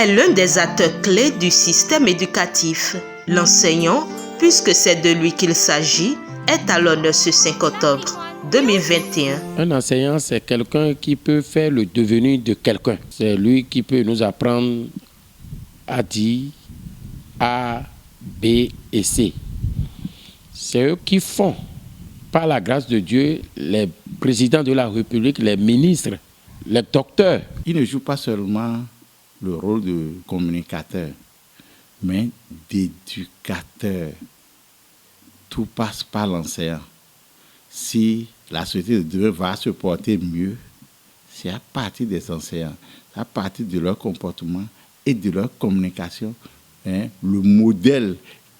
est l'un des acteurs clés du système éducatif. L'enseignant, puisque c'est de lui qu'il s'agit, est à l'honneur ce 5 octobre 2021. Un enseignant, c'est quelqu'un qui peut faire le devenir de quelqu'un. C'est lui qui peut nous apprendre à dire A, B et C. C'est eux qui font, par la grâce de Dieu, les présidents de la République, les ministres, les docteurs. Ils ne jouent pas seulement le rôle de communicateur, mais d'éducateur. Tout passe par l'enseignant. Si la société de demain va se porter mieux, c'est à partir des enseignants, à partir de leur comportement et de leur communication. Le modèle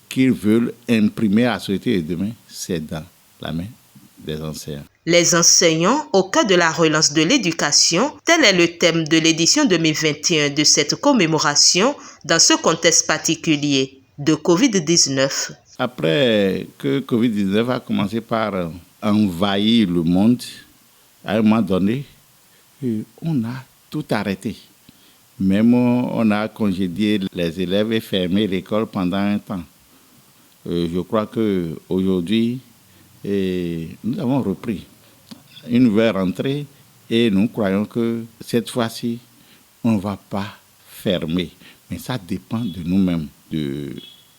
qu'ils veulent imprimer à la société de demain, c'est dans la main des enseignants. Les enseignants au cœur de la relance de l'éducation, tel est le thème de l'édition 2021 de cette commémoration dans ce contexte particulier de Covid-19. Après que Covid-19 a commencé par envahir le monde, à un moment donné, on a tout arrêté. Même on a congédié les élèves et fermé l'école pendant un temps. Je crois qu'aujourd'hui, nous avons repris une nouvelle rentrée et nous croyons que cette fois-ci, on ne va pas fermer. Mais ça dépend de nous-mêmes, de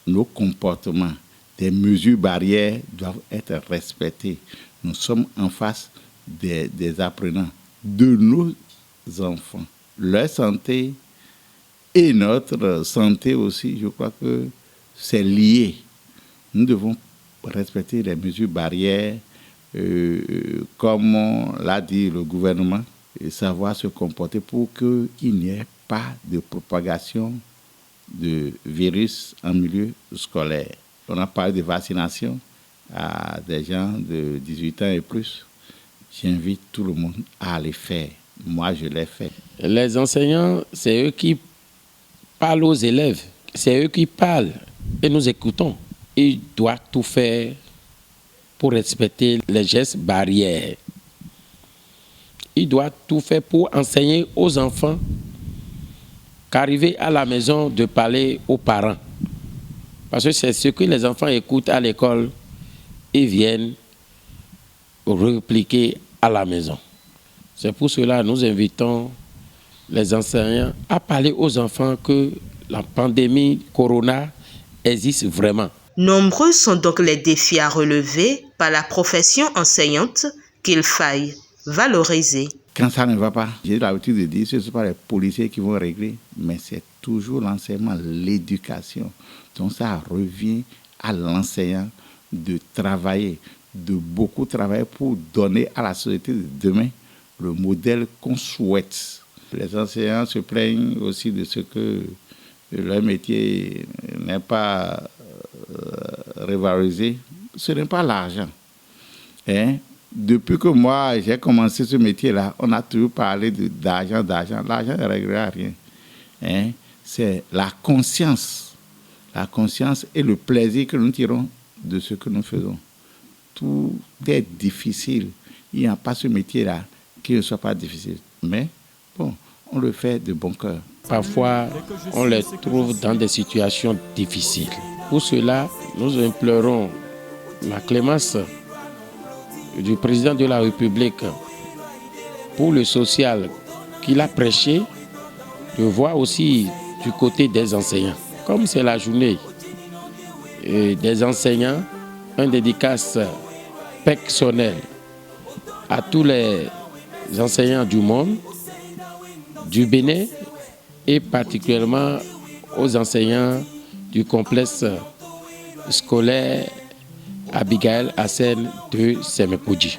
nos comportements. Des mesures barrières doivent être respectées. Nous sommes en face des apprenants, de nos enfants. Leur santé et notre santé aussi, je crois que c'est lié. Nous devons respecter les mesures barrières, comme l'a dit le gouvernement, et savoir se comporter pour qu'il n'y ait pas de propagation de virus en milieu scolaire. On a parlé de vaccination à des gens de 18 ans et plus. J'invite tout le monde à les faire. Moi, je l'ai fait. Les enseignants, c'est eux qui parlent aux élèves. C'est eux qui parlent et nous écoutons. Ils doivent tout faire pour respecter les gestes barrières. Ils doivent tout faire pour enseigner aux enfants qu'arriver à la maison de parler aux parents. Parce que c'est ce que les enfants écoutent à l'école et viennent répliquer à la maison. C'est pour cela que nous invitons les enseignants à parler aux enfants que la pandémie Corona existe vraiment. Nombreux sont donc les défis à relever par la profession enseignante qu'il faille valoriser. Quand ça ne va pas, j'ai l'habitude de dire que ce ne sont pas les policiers qui vont régler, mais c'est toujours l'enseignement, l'éducation. Donc ça revient à l'enseignant de travailler, de beaucoup travailler pour donner à la société de demain le modèle qu'on souhaite. Les enseignants se plaignent aussi de ce que leur métier n'est pas revalorisé. Ce n'est pas l'argent. Depuis que moi j'ai commencé ce métier-là, on a toujours parlé d'argent. L'argent ne réglera rien. C'est la conscience et le plaisir que nous tirons de ce que nous faisons. Tout est difficile. Il n'y a pas ce métier-là qui ne soit pas difficile. Mais bon, on le fait de bon cœur. Parfois, on les trouve dans des situations difficiles. Pour cela, nous implorons la clémence du président de la République pour le social qu'il a prêché, de voir aussi du côté des enseignants. Comme c'est la journée des enseignants, un dédicace personnel à tous les enseignants du monde, du Bénin et particulièrement aux enseignants du complexe scolaire Abigail Hassen de Semepoji.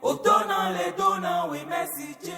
Autant dans les donnants, oui, merci Dieu.